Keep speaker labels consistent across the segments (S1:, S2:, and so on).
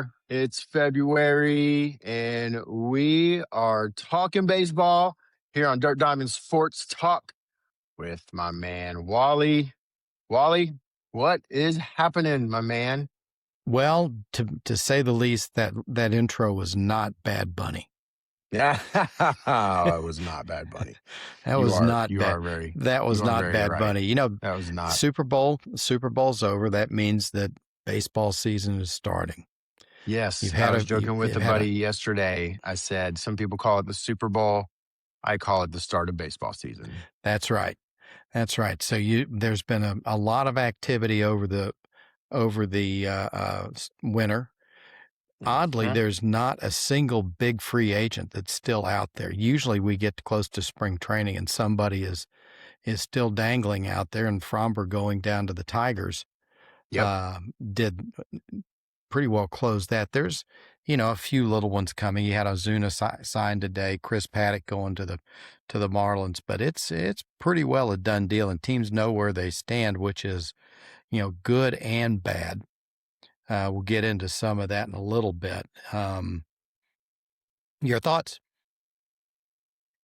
S1: are. It's February, and we are talking baseball here on Dirt Diamond Sports Talk with my man Wally. Wally, what is happening, my man?
S2: Well, to say the least, that intro was not Bad Bunny.
S1: Yeah, it was not Bad Bunny.
S2: That was not
S1: You
S2: bad.
S1: are very
S2: That was
S1: you are
S2: not
S1: very
S2: Bad
S1: right.
S2: Bunny. You know,
S1: That was not.
S2: Super Bowl's over. That means that baseball season is starting.
S1: Yes, I was joking with a buddy yesterday. I said some people call it the Super Bowl. I call it the start of baseball season.
S2: That's right. That's right. So there's been a lot of activity over the winter. Oddly,
S1: Mhm.
S2: there's not a single big free agent that's still out there. Usually we get close to spring training and somebody is still dangling out there, and Fromber going down to the Tigers
S1: Yep.
S2: did pretty well close that. There's, a few little ones coming. You had Ozuna signed today, Chris Paddock going to the Marlins, but it's pretty well a done deal, and teams know where they stand, which is, good and bad. We'll get into some of that in a little bit. Your thoughts?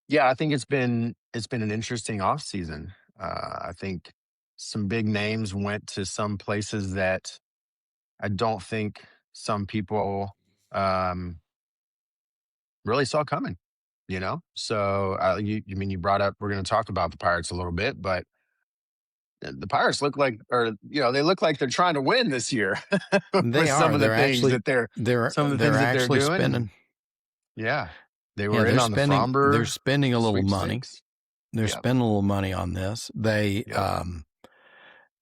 S1: Yeah, I think it's been an interesting off season. I think some big names went to some places that I don't think some people um, really saw coming. So you brought up we're going to talk about the Pirates a little bit, but the Pirates look like, or they look like they're trying to win this year
S2: They
S1: with some
S2: are.
S1: of the things that
S2: They're
S1: they're
S2: actually
S1: doing.
S2: spending.
S1: And yeah, they
S2: Yeah,
S1: were in on the
S2: they're
S1: Fromber
S2: spending a little money.
S1: sweepstakes.
S2: They're
S1: Yep.
S2: spending a little money on this.
S1: Yep.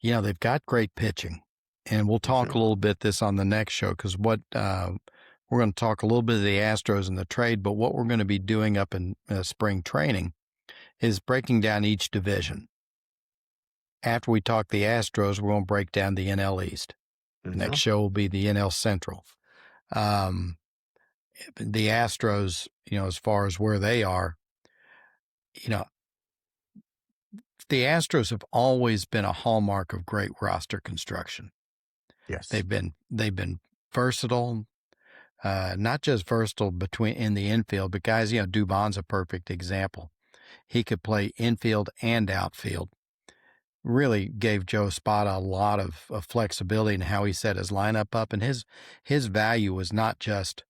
S2: They've got great pitching, and we'll talk a little bit this on the next show because we're going to talk a little bit of the Astros and the trade, but what we're going to be doing up in spring training is breaking down each division. After we talk the Astros, we're going to break down the NL East.
S1: Mm-hmm.
S2: Next show will be the NL Central. The Astros, as far as where they are, the Astros have always been a hallmark of great roster construction.
S1: Yes.
S2: They've been versatile, not just versatile in the infield, but guys, Dubon's a perfect example. He could play infield and outfield. Really gave Joe Espada a lot of flexibility in how he set his lineup up, and his value was not just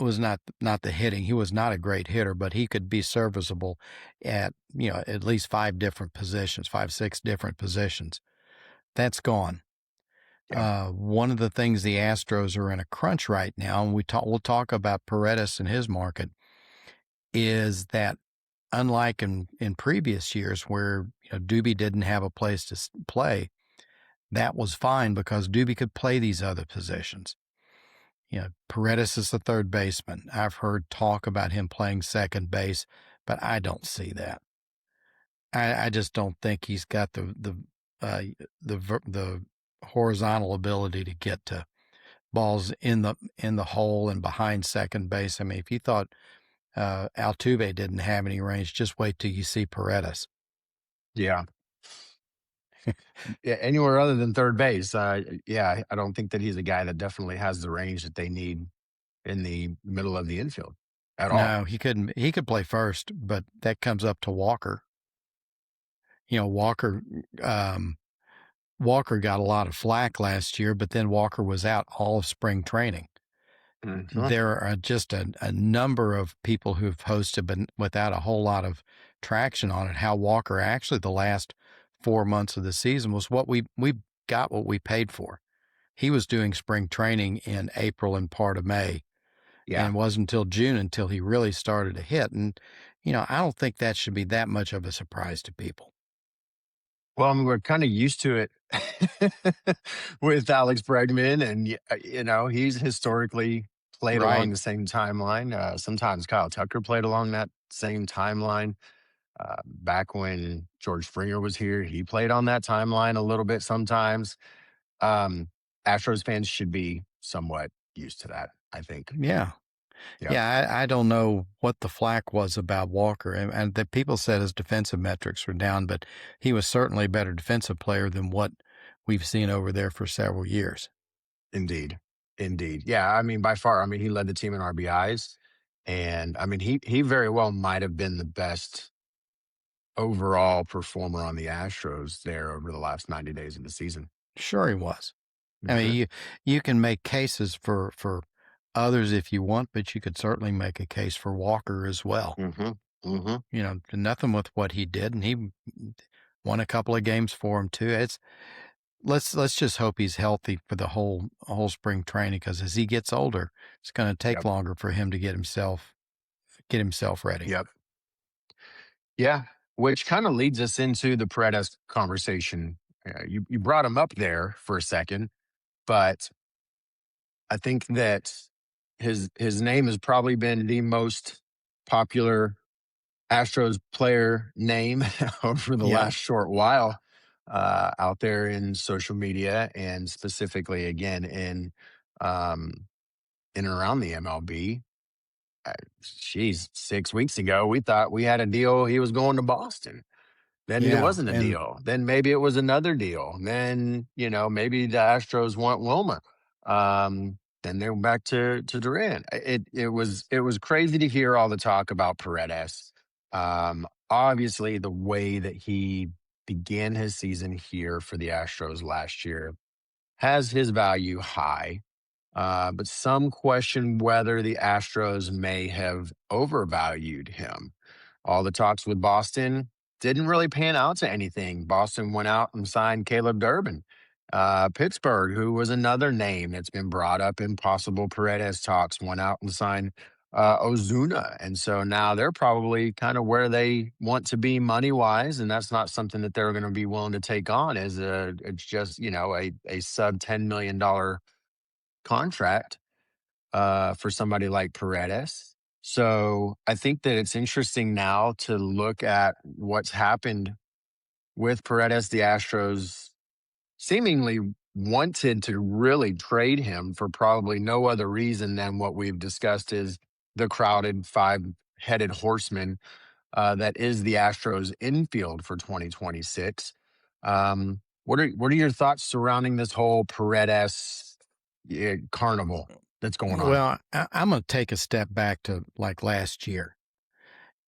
S2: was not the hitting. He was not a great hitter, but he could be serviceable at at least 5 different positions, 5-6 different positions. That's gone.
S1: Yeah.
S2: One of the things the Astros are in a crunch right now, and we'll talk about Paredes and his market, is that unlike in previous years where Doobie didn't have a place to play, that was fine because Doobie could play these other positions. Paredes is the third baseman. I've heard talk about him playing second base, but I don't see that. I just don't think he's got the horizontal ability to get to balls in the hole and behind second base. I mean, if you thought Altuve didn't have any range, just wait till you see Paredes.
S1: Yeah. Yeah, anywhere other than third base. I don't think that he's a guy that definitely has the range that they need in the middle of the infield at all.
S2: No, he couldn't. He could play first, but that comes up to Walker. Walker got a lot of flack last year, but then Walker was out all of spring training.
S1: Mm-hmm.
S2: There are just a number of people who've hosted, but without a whole lot of traction on it. How Walker actually the last 4 months of the season was what we got what we paid for. He was doing spring training in April and part of May.
S1: Yeah.
S2: And it wasn't until June until he really started to hit. And, I don't think that should be that much of a surprise to people.
S1: Well, I mean, we're kind of used to it with Alex Bregman, and he's historically played along the same timeline. Sometimes Kyle Tucker played along that same timeline. Back when George Springer was here, he played on that timeline a little bit sometimes. Astros fans should be somewhat used to that, I think.
S2: Yeah. Yeah, I don't know what the flack was about Walker, and the people said his defensive metrics were down, but he was certainly a better defensive player than what we've seen over there for several years.
S1: Indeed. Indeed. Yeah, I mean, by far, I mean, he led the team in RBIs, and I mean, he very well might have been the best overall performer on the Astros there over the last 90 days of the season.
S2: Sure, he was. I mean,
S1: Mhm.
S2: you can make cases for others if you want, but you could certainly make a case for Walker as well.
S1: Mhm. Mhm.
S2: Nothing with what he did, and he won a couple of games for him too. It's let's just hope he's healthy for the whole spring training because as he gets older, it's going to take
S1: Yep.
S2: longer for him to get himself ready.
S1: Yep. Yeah, which kind of leads us into the Paredes conversation. You brought him up there for a second, but I think that his name has probably been the most popular Astros player name over the
S2: Yeah,
S1: last short while out there in social media and specifically again um, in and around the MLB. Uh, Geez, 6 weeks ago, we thought we had a deal. He was going to Boston. Then it
S2: yeah,
S1: wasn't a
S2: and
S1: deal. Then maybe it was another deal. Then, maybe the Astros want Wilmer. Then they went back to Duran. It was crazy to hear all the talk about Paredes. Obviously, the way that he began his season here for the Astros last year has his value high. But some question whether the Astros may have overvalued him. All the talks with Boston didn't really pan out to anything. Boston went out and signed Caleb Durbin. Pittsburgh, who was another name that's been brought up in possible Paredes talks, went out and signed Ozuna. And so now they're probably kind of where they want to be money wise. And that's not something that they're going to be willing to take on as it's just, a sub $10 million contract for somebody like Paredes. So I think that it's interesting now to look at what's happened with Paredes. The Astros seemingly wanted to really trade him for probably no other reason than what we've discussed is the crowded five-headed horseman that is the Astros infield for 2026. What are your thoughts surrounding this whole Paredes carnival that's going on?
S2: well, I'm going to take a step back to like last year,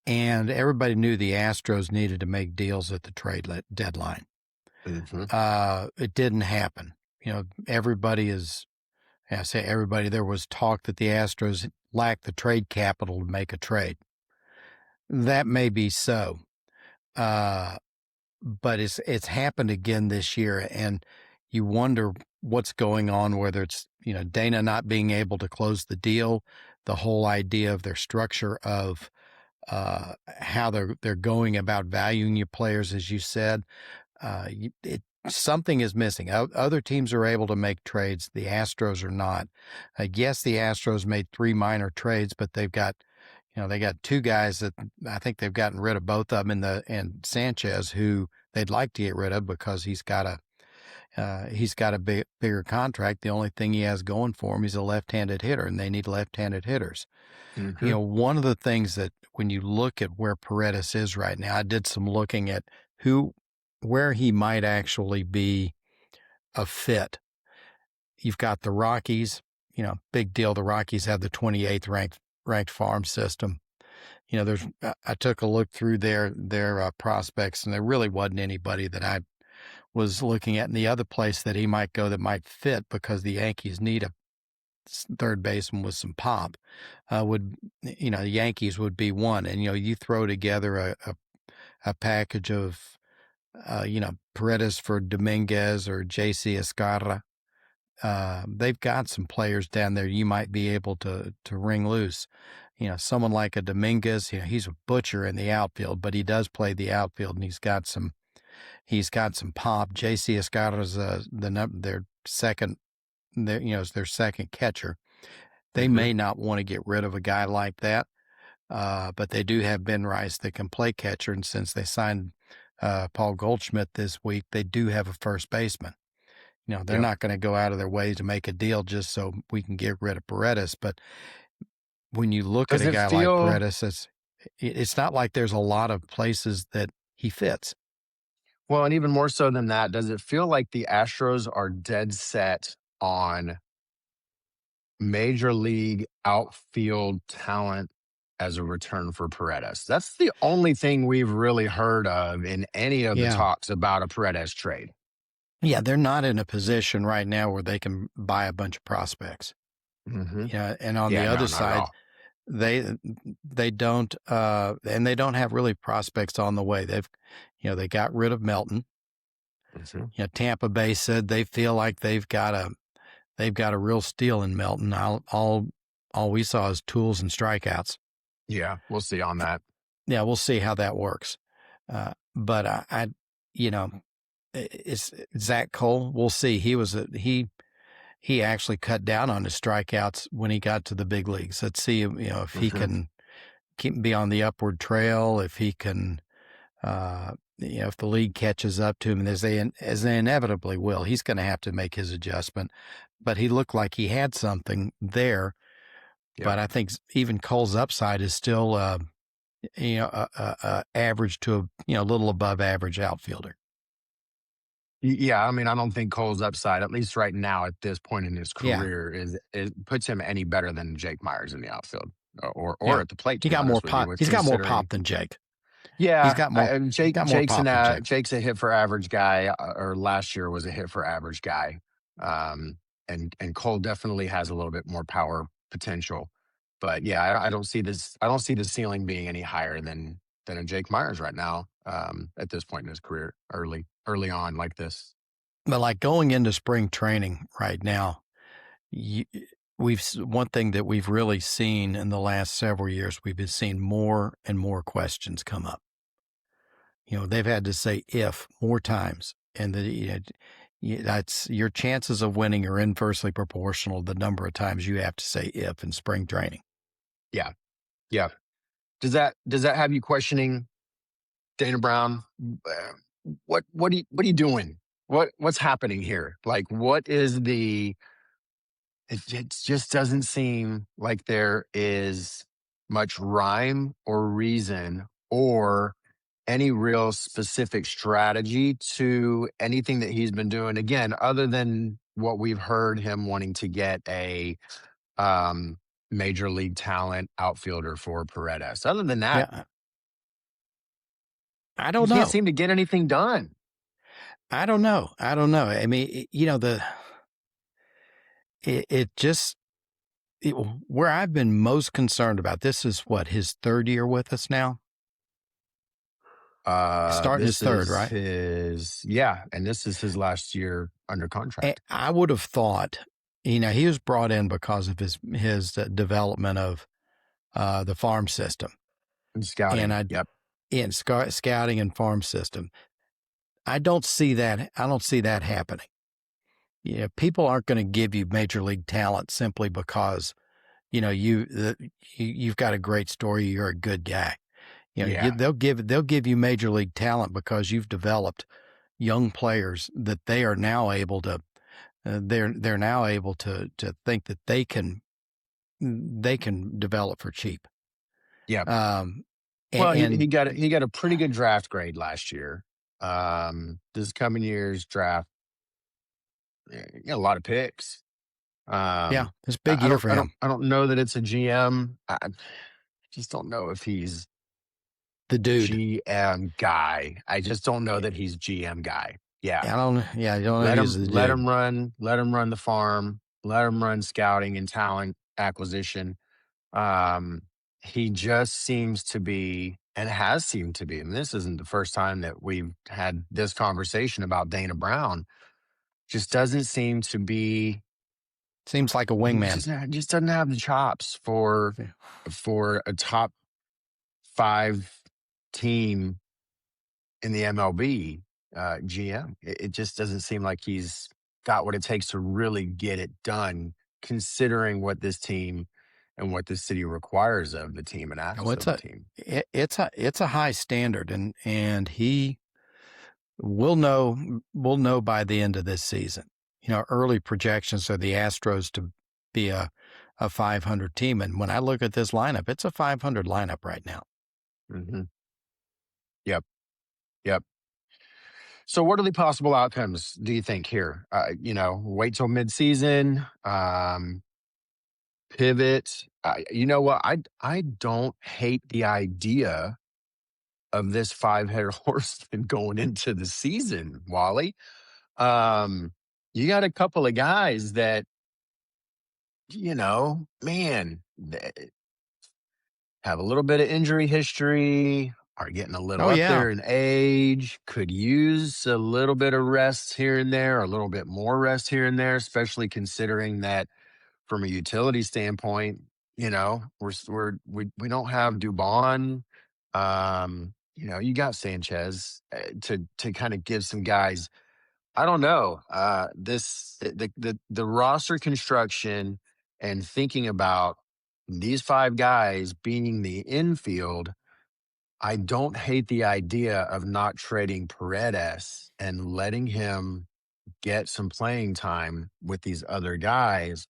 S2: and everybody knew the Astros needed to make deals at the deadline.
S1: Hmm.
S2: It didn't happen. Everybody is. I say everybody. There was talk that the Astros lacked the trade capital to make a trade. That may be so, uh, but it's happened again this year, and you wonder what's going on. Whether it's Dana not being able to close the deal, the whole idea of their structure of how they're going about valuing your players, as you said. Something is missing. Other teams are able to make trades. The Astros are not. Yes, the Astros made 3 minor trades, but they got 2 guys that I think they've gotten rid of both of them and Sanchez, who they'd like to get rid of because he's got a bigger contract. The only thing he has going for him, he's a left-handed hitter, and they need left-handed hitters.
S1: Hmm.
S2: One of the things that when you look at where Paredes is right now, I did some looking at where he might actually be a fit. You've got the Rockies, big deal. The Rockies have the 28th ranked farm system. I took a look through their prospects, and there really wasn't anybody that I was looking at. And the other place that he might go that might fit because the Yankees need a third baseman with some pop the Yankees would be one. And you throw together a package of Paredes for Dominguez or JC Escarra. They've got some players down there you might be able to ring loose. Someone like a Dominguez, he's a butcher in the outfield, but he does play the outfield, and he's got some pop. JC Escarra is their second catcher. They
S1: Hmm.
S2: may not want to get rid of a guy like that, but they do have Ben Rice that can play catcher, and since they signed Paul Goldschmidt this week, they do have a first baseman. They're
S1: Yep.
S2: not going to go out of their way to make a deal just so we can get rid of Paredes. But when you look at
S1: Does
S2: a
S1: it
S2: guy like
S1: feel
S2: Paredes, it's not like there's a lot of places that he fits.
S1: well, and even more so than that, does it feel like the Astros are dead set on major league outfield talent as a return for Paredes. That's the only thing we've really heard of in any of the
S2: Yeah.
S1: talks about a Paredes trade.
S2: Yeah, they're not in a position right now where they can buy a bunch of prospects.
S1: Hmm.
S2: Yeah, and on the
S1: Yeah,
S2: other
S1: no, not at
S2: side,
S1: all.
S2: they don't and they don't have really prospects on the way. They got rid of Melton.
S1: Mhm.
S2: Tampa Bay said they feel like they've got a real steal in Melton. All we saw is tools and strikeouts.
S1: Yeah, we'll see on that.
S2: Yeah, we'll see how that works. But you know, it's Zach Cole. We'll see. He actually cut down on his strikeouts when he got to the big leagues. Let's see, if he
S1: Hmm.
S2: can be on the upward trail, if he can, if the league catches up to him, as they inevitably will, he's going to have to make his adjustment. But he looked like he had something there.
S1: Yep.
S2: But I think even Cole's upside is still, average to a little above average outfielder.
S1: Yeah, I mean, I don't think Cole's upside, at least right now at this point in his
S2: Yeah,
S1: career, is puts him any better than Jake Myers in the outfield, or
S2: yeah.
S1: at the plate. To
S2: He
S1: be
S2: got more
S1: honest with you,
S2: pop.
S1: with
S2: He's got more
S1: considering,
S2: pop than Jake. He's
S1: yeah,
S2: got more. He's got more pop than Jake.
S1: Jake's a hit for average guy, or last year was a hit for average guy, and Cole definitely has a little bit more power potential, but yeah, I don't see this. I don't see the ceiling being any higher than a Jake Myers right now, at this point in his career, early on like this.
S2: But like going into spring training right now, you, one thing that we've really seen in the last several years, we've been seeing more and more questions come up. They've had to say if more times, and that's your chances of winning are inversely proportional to the number of times you have to say if in spring training.
S1: Yeah, yeah. Does that have you questioning Dana Brown? What are you doing? What's happening here? Like, what is the? It just doesn't seem like there is much rhyme or reason or any real specific strategy to anything that he's been doing. Again, other than what we've heard him wanting to get a um, major league talent outfielder for Paredes. Other than that,
S2: Yeah, I
S1: he
S2: don't
S1: can't
S2: know.
S1: seem to get anything done.
S2: I don't know. I don't know. I mean, it just where I've been most concerned about this is what his third year with us now. Starting his
S1: This
S2: third,
S1: is
S2: right?
S1: his, yeah, and this is his last year under contract.
S2: I would have thought, he was brought in because of his development of the farm system,
S1: And
S2: and
S1: scouting. Yep.
S2: scouting and farm system. I don't see that. I don't see that happening. People aren't going to give you major league talent simply because you've got a great story. You're a good guy.
S1: Yeah.
S2: They'll give you major league talent because you've developed young players that they're now able to think that they can develop for cheap.
S1: Yep.
S2: Um,
S1: Well, he
S2: and
S1: got a pretty good draft grade last year. This coming year's draft, he got a lot of picks.
S2: yeah,
S1: Um,
S2: it's a big year for him.
S1: I don't know that it's a GM. I just don't know if he's
S2: The dude.
S1: GM guy. I just don't know that he's GM guy. Yeah.
S2: I don't. Yeah, I don't know if he's the dude.
S1: Let him run the farm, let him run scouting and talent acquisition. Um, he just seems to be, and has seemed to be, and this isn't the first time that we've had this conversation about Dana Brown, just doesn't seem to be,
S2: Seems like a
S1: he
S2: wingman.
S1: just doesn't have the chops for a top five team in the MLB, GM. It just doesn't seem like he's got what it takes to really get it done, considering what this team and what this city requires of the team and
S2: Oh,
S1: asks
S2: it's
S1: of the
S2: a
S1: team.
S2: it's a high standard, and he we'll know by the end of this season. Early projections are the Astros to be a 500 team, and when I look at this lineup, it's a 500 lineup right now.
S1: Hmm. Yep. Yep. So, what are the possible outcomes? Do you think here? Wait till midseason. pivot. You know what? I don't hate the idea of this five-headed horseman going into the season, Wally. You got a couple of guys that, man, have a little bit of injury history, are getting a little
S2: Oh
S1: up
S2: yeah.
S1: there in age, could use a little bit of rest here and there, a little bit more rest here and there, especially considering that from a utility standpoint, we don't have Dubon. You got Sanchez to kind of give some guys. I don't know. The roster construction and thinking about these five guys being the infield, I don't hate the idea of not trading Paredes and letting him get some playing time with these other guys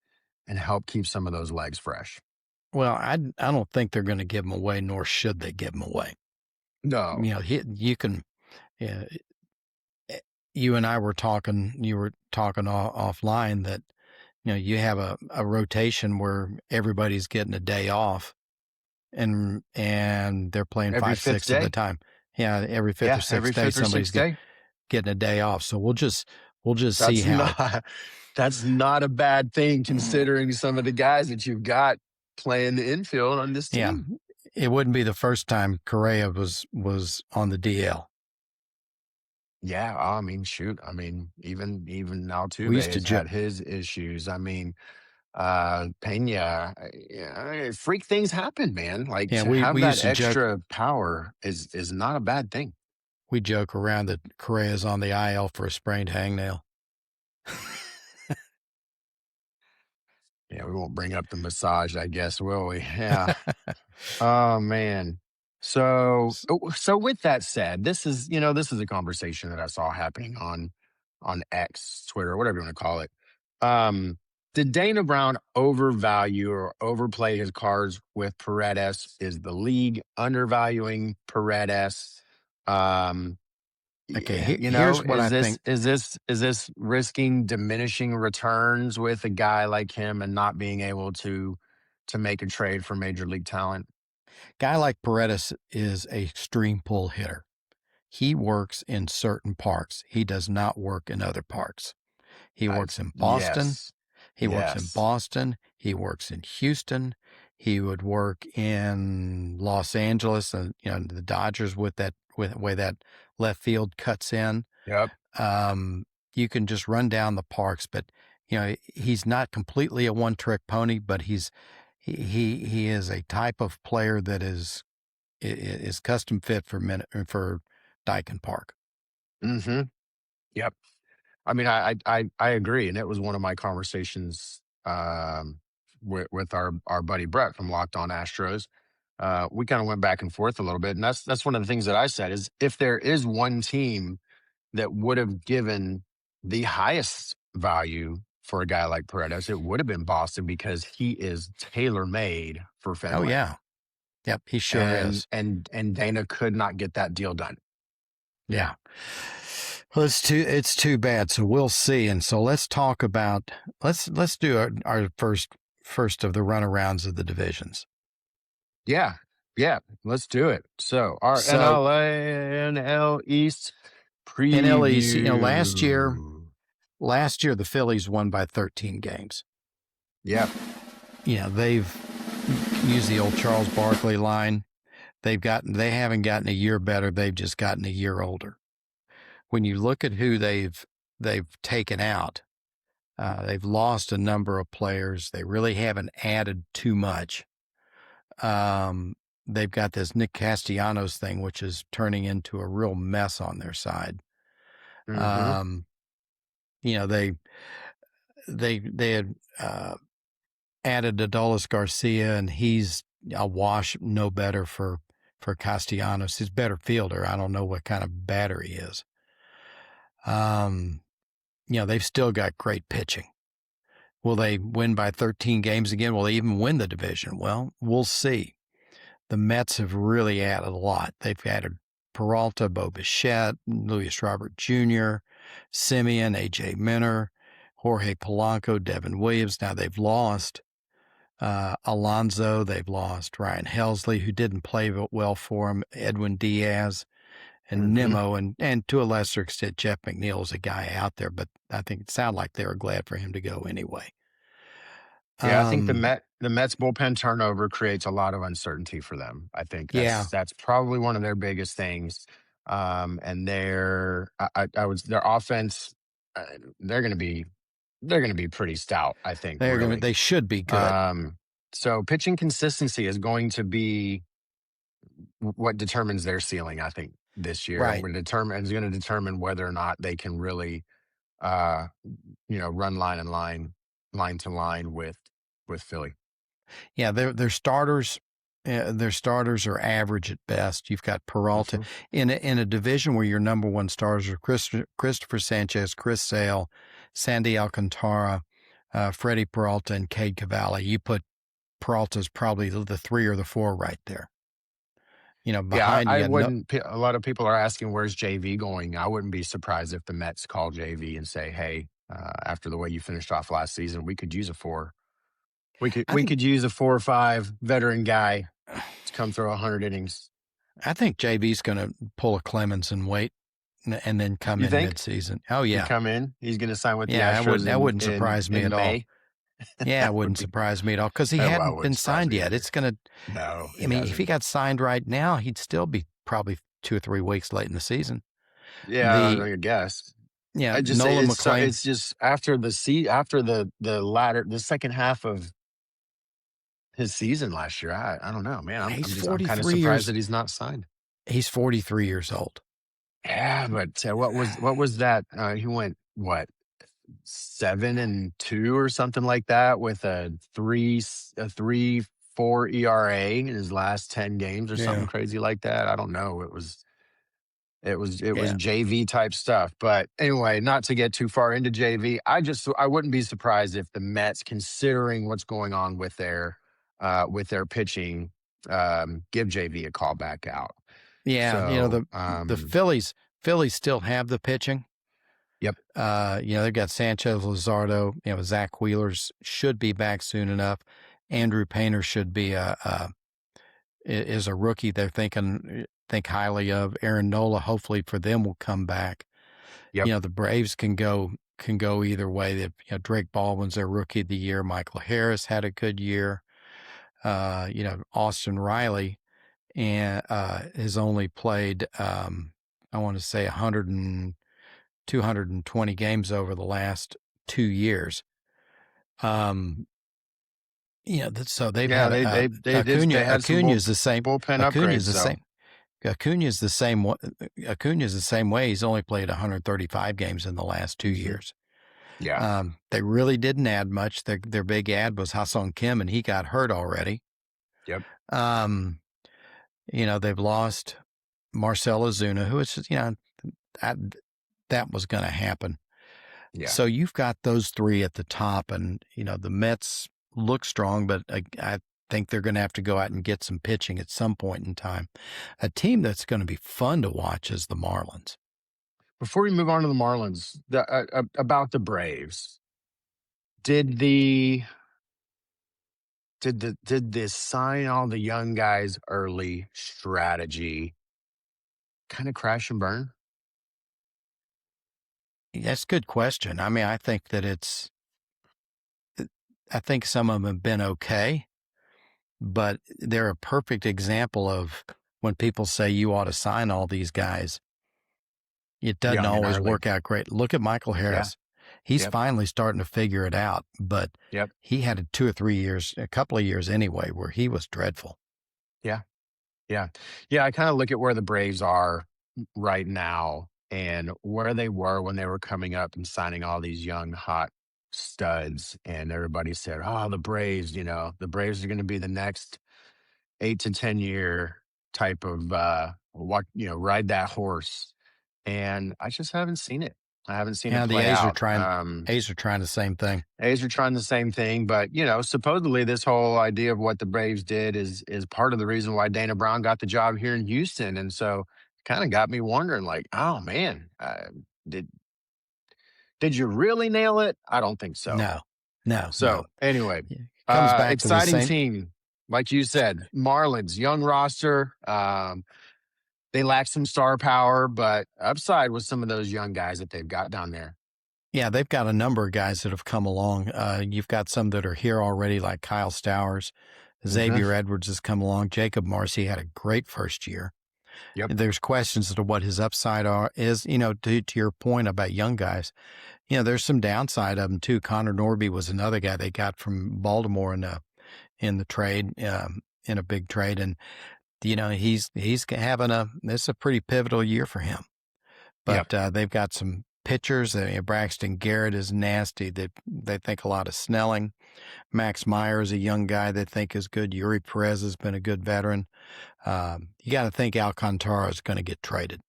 S1: and help keep some of those legs fresh.
S2: Well, I don't think they're going to give him away, nor should they give him away.
S1: No,
S2: You can, yeah, you and I were talking, you were talking offline that, you have a rotation where everybody's getting a day off and they're playing
S1: every
S2: five,
S1: fifth
S2: six of the
S1: day.
S2: time. Yeah. Every fifth or
S1: Yeah,
S2: sixth
S1: every
S2: day,
S1: fifth or
S2: somebody's
S1: sixth day.
S2: getting a day off. So we'll just see
S1: That's
S2: how it,
S1: not that's not a bad thing considering some of the guys that you've got playing the infield on this
S2: yeah,
S1: team.
S2: it wouldn't be the first time Correa was on the DL.
S1: Yeah, I mean, shoot. I mean, even
S2: We
S1: Altuve
S2: used to
S1: has
S2: joke.
S1: had his issues. I mean, Pena, yeah, freak things happen, man. Like
S2: Yeah,
S1: to
S2: we,
S1: have
S2: we
S1: that
S2: used to joke.
S1: extra power is not a bad thing.
S2: We joke around that Correa's on the IL for a sprained hangnail.
S1: Yeah, we won't bring up the massage, I guess, will we? Yeah. Oh man. So with that said, this is a conversation that I saw happening on X, Twitter, whatever you want to call it. Um, did Dana Brown overvalue or overplay his cards with Paredes? Is the league undervaluing Paredes? Um,
S2: Okay,
S1: yeah,
S2: here's what
S1: is
S2: I
S1: this
S2: think.
S1: is this is this risking diminishing returns with a guy like him and not being able to make a trade for major league talent?
S2: Guy like Paredes is a extreme pull hitter. He works in certain parks. He does not work in other parks. He works in Boston.
S1: Yes.
S2: He works in
S1: Yes.
S2: Boston. He works in Houston. He would work in Los Angeles, and the Dodgers with the way that left field cuts in.
S1: Yep.
S2: You can just run down the parks, but he's not completely a one-trick pony, but he is a type of player that is custom fit for Dyken Park.
S1: Mm-hmm. Yep. I mean, I agree, and it was one of my conversations with our buddy Brett from Locked On Astros. We kind of went back and forth a little bit, and that's one of the things that I said is if there is one team that would have given the highest value for a guy like Paredes, it would have been Boston because he is tailor made for
S2: Oh
S1: Fenway,
S2: yeah, yep, he sure
S1: and
S2: is.
S1: and Dana could not get that deal done.
S2: Yeah. Well, it's too bad. So we'll see. And so let's talk about let's do our first of the runarounds of the divisions.
S1: Yeah, yeah, let's do it. So our
S2: So
S1: NL East
S2: NL East, last year
S1: preview.
S2: the Phillies won by 13 games.
S1: Yep.
S2: They've used the old Charles Barkley line. They haven't gotten a year better. They've just gotten a year older. When you look at who they've taken out, they've lost a number of players. They really haven't added too much. They've got this Nick Castellanos thing, which is turning into a real mess on their side.
S1: Mm-hmm.
S2: Um, they had added Adolis Garcia, and he's a wash, no better for Castellanos. He's a better fielder. I don't know what kind of batter he is. They've still got great pitching. Will they win by 13 games again? Will they even win the division? Well, we'll see. The Mets have really added a lot. They've added Peralta, Bo Bichette, Luis Robert Jr., Simeon, A.J. Minter, Jorge Polanco, Devin Williams. Now they've lost Alonso, they've lost Ryan Helsley, who didn't play well for him, Edwin Diaz, and
S1: Hmm.
S2: Nimmo, and to a lesser extent, Jeff McNeil is a guy out there, but I think it sounded like they were glad for him to go anyway.
S1: Yeah, I think
S2: Um,
S1: the Mets bullpen turnover creates a lot of uncertainty for them. I think
S2: yeah,
S1: that's probably one of their biggest things. And I was their offense. Uh, they're going to be they're going to be pretty stout. I think really.
S2: they should be good.
S1: Um, so pitching consistency is going to be what determines their ceiling. I think this year, and
S2: Right.
S1: is going to determine whether or not they can really, uh, run line to line with Philly.
S2: Yeah, their starters are average at best. You've got Peralta
S1: Hmm.
S2: in a division where your number one stars are Christopher Sanchez, Chris Sale, Sandy Alcantara, Freddie Peralta, and Cade Cavalli. You put Peralta's probably the three or the four right there.
S1: Yeah,
S2: Behind you
S1: I
S2: got no.
S1: wouldn't. A lot of people are asking where's JV going. I wouldn't be surprised if the Mets call JV and say, "Hey, after the way you finished off last season, we could use a four.
S2: I
S1: We
S2: think
S1: could use a 4 or 5 veteran guy to come throw 100 innings."
S2: I think JV's going to pull a Clemens and wait, and then come
S1: You
S2: in
S1: think
S2: midseason. Oh
S1: he'd
S2: yeah,
S1: come in? He's going to sign with the
S2: yeah.
S1: Astros
S2: That wouldn't
S1: in
S2: surprise me at
S1: in
S2: all.
S1: May.
S2: Yeah, it
S1: That would
S2: wouldn't
S1: be.
S2: surprise me at all because he
S1: Oh, well, it
S2: hadn't been
S1: wouldn't surprise
S2: signed
S1: me
S2: yet.
S1: either.
S2: It's gonna.
S1: No,
S2: I
S1: he
S2: mean, if he
S1: hasn't.
S2: got signed right now, he'd still be probably 2 or 3 weeks late in the season.
S1: Yeah,
S2: The
S1: I guess.
S2: Yeah,
S1: I just say
S2: Nolan McLean.
S1: it's just after after the second half of his season last year. I don't know, man.
S2: He's
S1: I'm kind of
S2: 43
S1: surprised
S2: years.
S1: that he's not signed.
S2: He's 43 years old.
S1: Yeah, but what was that? He went what 7-2 or something like that with a 3.4 ERA in his last 10 games or something
S2: Yeah,
S1: crazy like that. I don't know. It was
S2: yeah,
S1: JV type stuff. But anyway, not to get too far into JV, I wouldn't be surprised if the Mets, considering what's going on with their pitching, give JV a call back out.
S2: yeah.
S1: So
S2: The Phillies still have the pitching.
S1: yep,
S2: They've got Sanchez, Luzardo. Zach Wheeler's should be back soon enough. Andrew Painter should be is a rookie they're think highly of. Aaron Nola, hopefully for them, will come back.
S1: yep,
S2: The Braves can go either way. Drake Baldwin's their rookie of the year. Michael Harris had a good year. Austin Riley and has only played I want to say 220 games over the last 2 years. Um, so they've
S1: yeah.
S2: had
S1: They had some
S2: Acuna is the same.
S1: bullpen
S2: Acuna's
S1: upgrades
S2: the
S1: though.
S2: same. Acuna's the same. Acuna's the same way. He's only played 135 games in the last 2 years.
S1: Yeah.
S2: They really didn't add much. Their big ad was Ha-Seong Kim, and he got hurt already.
S1: Yep.
S2: Um, they've lost Marcell Ozuna, who is, that, that was going to happen.
S1: Yeah.
S2: So you've got those three at the top, and, the Mets look strong, but I think they're going to have to go out and get some pitching at some point in time. A team that's going to be fun to watch is the Marlins.
S1: Before we move on to the Marlins, about the Braves, did the did this sign all the young guys early strategy kind of crash and burn?
S2: That's a good question. I mean, I think some of them have been okay, but they're a perfect example of when people say you ought to sign all these guys. It doesn't
S1: Young and
S2: always
S1: early.
S2: work out great. Look at Michael
S1: Yeah.
S2: Harris. He's
S1: Yep.
S2: finally starting to figure it out, but
S1: Yep.
S2: he had a couple of years anyway, where he was dreadful.
S1: Yeah. Yeah. Yeah. I kind of look at where the Braves are right now and where they were when they were coming up and signing all these young, hot studs. And everybody said, oh, the Braves are going to be the next 8 to 10 year type of, ride that horse. And I just haven't seen it. I haven't seen it
S2: Yeah, the
S1: play
S2: A's are
S1: out.
S2: trying. A's are trying the same thing.
S1: A's are trying the same thing, but supposedly this whole idea of what the Braves did is part of the reason why Dana Brown got the job here in Houston, and so kind of got me wondering, like, oh man, did did you really nail it? I don't think so.
S2: No, no, no.
S1: So anyway,
S2: Comes back to the
S1: Exciting
S2: same.
S1: team, like you said. Marlins, young roster. They lack some star power, but upside with some of those young guys that they've got down there.
S2: Yeah, they've got a number of guys that have come along. You've got some that are here already, like Kyle Stowers.
S1: Hmm.
S2: Xavier Edwards has come along. Jacob Marcy had a great first year.
S1: Yep.
S2: There's questions as to what his upside is. To your point about young guys, there's some downside of them too. Connor Norby was another guy they got from Baltimore in the trade, in a big trade, and he's having this is a pretty pivotal year for him.
S1: Yep.
S2: But they've got some pitchers. Braxton Garrett is nasty. They think a lot of Snelling. Max Meyer is a young guy they think is good. Yuri Perez has been a good veteran. You got to think Alcantara is going to get traded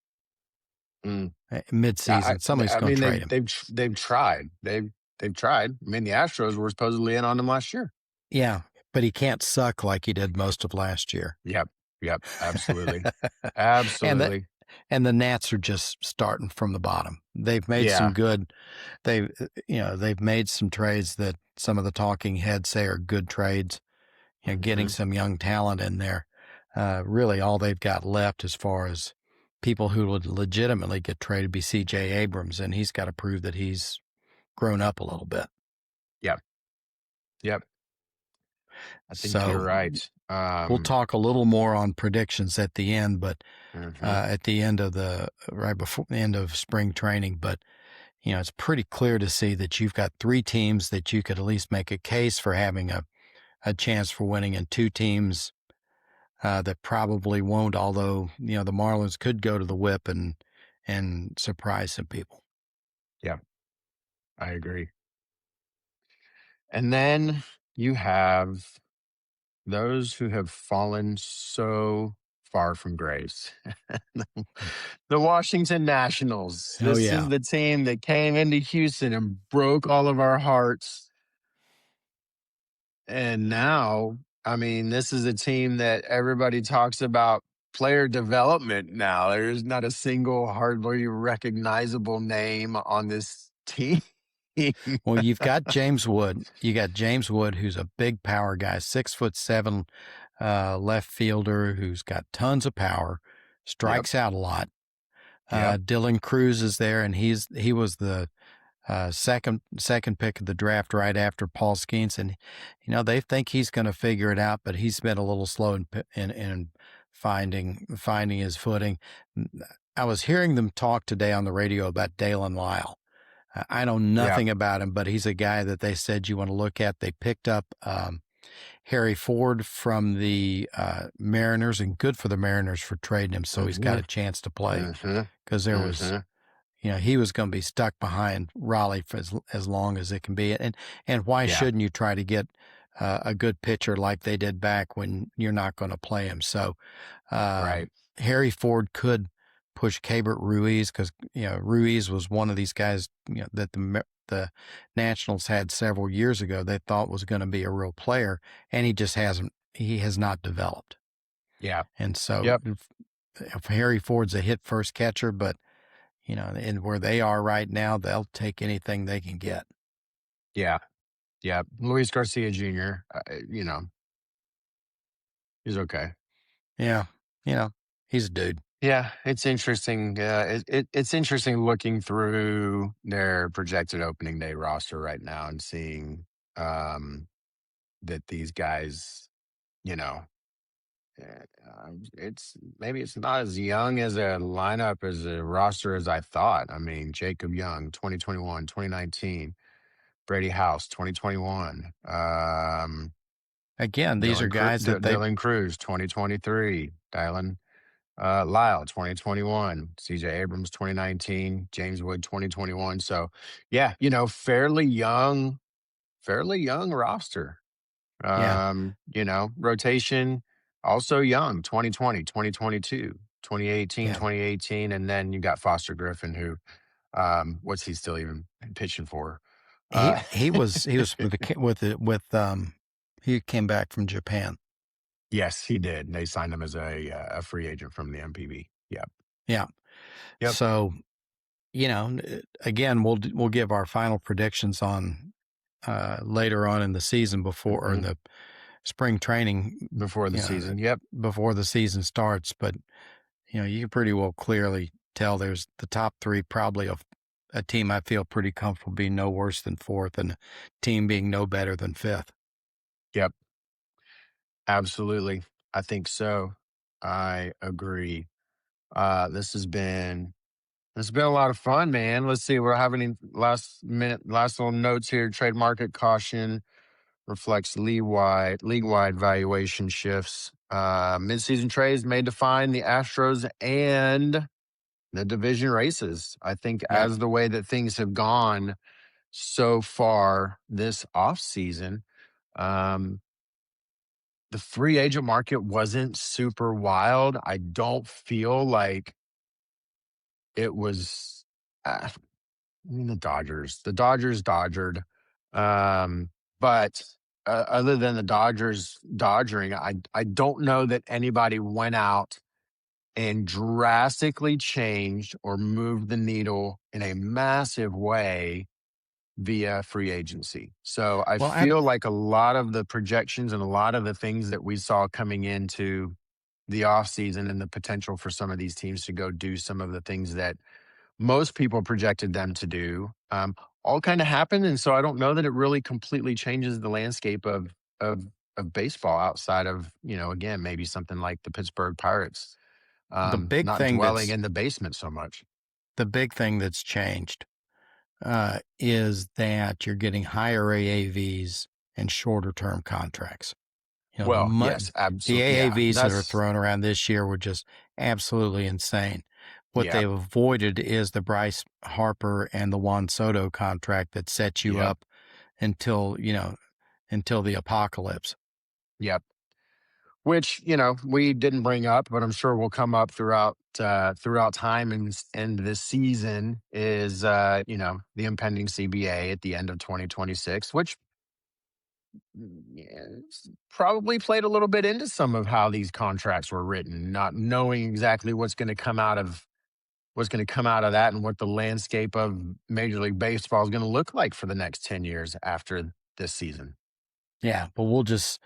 S1: Mm.
S2: mid-season. Somebody's
S1: I
S2: going
S1: mean,
S2: to trade him.
S1: they've tried. They've tried. I mean, the Astros were supposedly in on him last year.
S2: Yeah, but he can't suck like he did most of last year.
S1: Yep. Yep. Absolutely.
S2: and the
S1: Absolutely.
S2: and the Nats are just starting from the bottom. They've made some
S1: Yeah.
S2: good. They've made some trades that some of the talking heads say are good trades. Getting
S1: Hmm.
S2: some young talent in there. Really, all they've got left as far as people who would legitimately get traded be C.J. Abrams, and he's got to prove that he's grown up a little bit.
S1: Yep. Yep. I think
S2: So
S1: you're right.
S2: we'll talk a little more on predictions at the end, but
S1: Mhm.
S2: at the end of right before the end of spring training. But it's pretty clear to see that you've got three teams that you could at least make a case for having a chance for winning, and two teams that probably won't. Although the Marlins could go to the whip and surprise some people.
S1: Yeah, I agree. And then you have those who have fallen so far from grace. The Washington Nationals.
S2: Oh
S1: This is
S2: yeah.
S1: the team that came into Houston and broke all of our hearts. And now, I mean, this is a team that everybody talks about player development now. There's not a single hardly recognizable name on this team.
S2: Well, you've got James Wood. You got James Wood, who's a big power guy, 6'7", left fielder who's got tons of power,
S1: Yep.
S2: strikes out a lot.
S1: Yep.
S2: Dylan Cruz is there, and he was the second pick of the draft right after Paul Skeens, and they think he's going to figure it out, but he's been a little slow in finding his footing. I was hearing them talk today on the radio about Dalen Lyle. I know
S1: Yep.
S2: nothing about him, but he's a guy that they said you want to look at. They picked up Harry Ford from the Mariners, and good for the Mariners for trading him, so he's got
S1: Mhm.
S2: a chance to play
S1: Mhm.
S2: because there was
S1: Mhm.
S2: he was going to be stuck behind Raleigh for as long as it can be. And why
S1: Yeah.
S2: shouldn't you try to get a good pitcher like they did back when you're not going to play him? So
S1: Right.
S2: Harry Ford could push Cabert Ruiz because Ruiz was one of these guys that the Nationals had several years ago. They thought was going to be a real player, and he just hasn't. He has not developed.
S1: Yeah.
S2: And so
S1: Yep.
S2: if Harry Ford's a hit first catcher, but and where they are right now, they'll take anything they can get.
S1: Yeah. Yeah. Luis Garcia Jr., he's okay.
S2: Yeah. He's a dude.
S1: Yeah, it's interesting. It's interesting looking through their projected opening day roster right now and seeing um, that these guys, you know, it's maybe it's not as young as a lineup as a roster as I thought. I mean, Jacob Young, 2021, 2019, Brady House, 2021,
S2: Again, these are guys that they
S1: Dylan Cruz, 2023, Dylan Lyle, 2021, CJ Abrams, 2019, James Wood, 2021. So, yeah, fairly young roster.
S2: yeah,
S1: Rotation also young, 2020, 2022, 2018,
S2: yeah.
S1: 2018. And then you got Foster Griffin, who, what's he still even pitching for?
S2: He
S1: Uh,
S2: he was he was he came back from Japan.
S1: yes, he did. They signed him as a free agent from the MPB. Yep.
S2: Yeah.
S1: Yep.
S2: So, again, we'll give our final predictions on later on in the season or in
S1: Hmm.
S2: the spring training,
S1: Before the
S2: you know,
S1: season. Yep.
S2: before the season starts. But you can pretty well clearly tell there's the top three probably of a team I feel pretty comfortable being no worse than fourth and a team being no better than fifth.
S1: Yep. Absolutely. I think so. I agree. This has been a lot of fun, man. Let's see. We're having any last little notes here. Trade market caution reflects league-wide valuation shifts. Midseason trades may define the Astros and the division races. I think
S2: Yeah.
S1: as the way that things have gone so far this offseason, um, the free agent market wasn't super wild. I don't feel like it was. I mean, the Dodgers dodgered. Um, but other than the Dodgers dodgering, I don't know that anybody went out and drastically changed or moved the needle in a massive way via free agency. So I
S2: Well, I,
S1: feel like a lot of the projections and a lot of the things that we saw coming into the offseason and the potential for some of these teams to go do some of the things that most people projected them to do, all kind of happened. And so I don't know that it really completely changes the landscape of of baseball outside of, again, maybe something like the Pittsburgh Pirates,
S2: the big
S1: not
S2: thing
S1: dwelling
S2: that's
S1: in the basement so much.
S2: the big thing that's changed is that you're getting higher AAVs and shorter term contracts.
S1: Well, yes,
S2: The
S1: absolutely. Yeah,
S2: AAVs that are
S1: that's
S2: thrown around this year were just absolutely insane. What
S1: yeah,
S2: they've avoided is the Bryce Harper and the Juan Soto contract that sets you
S1: yep,
S2: up until, until the apocalypse.
S1: yep. Which we didn't bring up, but I'm sure will come up throughout time and this season is the impending CBA at the end of 2026, which yeah, probably played a little bit into some of how these contracts were written, not knowing exactly what's going to come out of that and what the landscape of Major League Baseball is going to look like for the next 10 years after this season.
S2: Yeah, but we'll just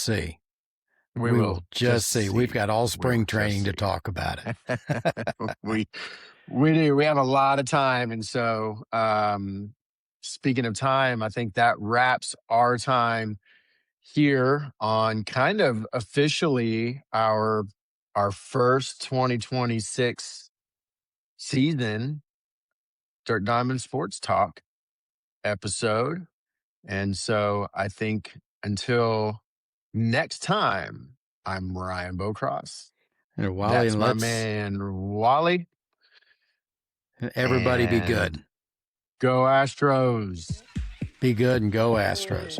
S2: see.
S1: We
S2: We
S1: will
S2: will just
S1: just
S2: see. We've
S1: see.
S2: got all
S1: We will
S2: spring
S1: just
S2: training to
S1: see.
S2: talk about it.
S1: we we do. We have a lot of time, and so speaking of time, I think that wraps our time here on kind of officially our first 2026 season Dirt Diamond Sports Talk episode. And so I think until next time, I'm Ryan Bokros.
S2: And Wally,
S1: That's
S2: and
S1: my
S2: let's
S1: man Wally.
S2: everybody be
S1: And
S2: good.
S1: go Astros.
S2: Be good and go Astros.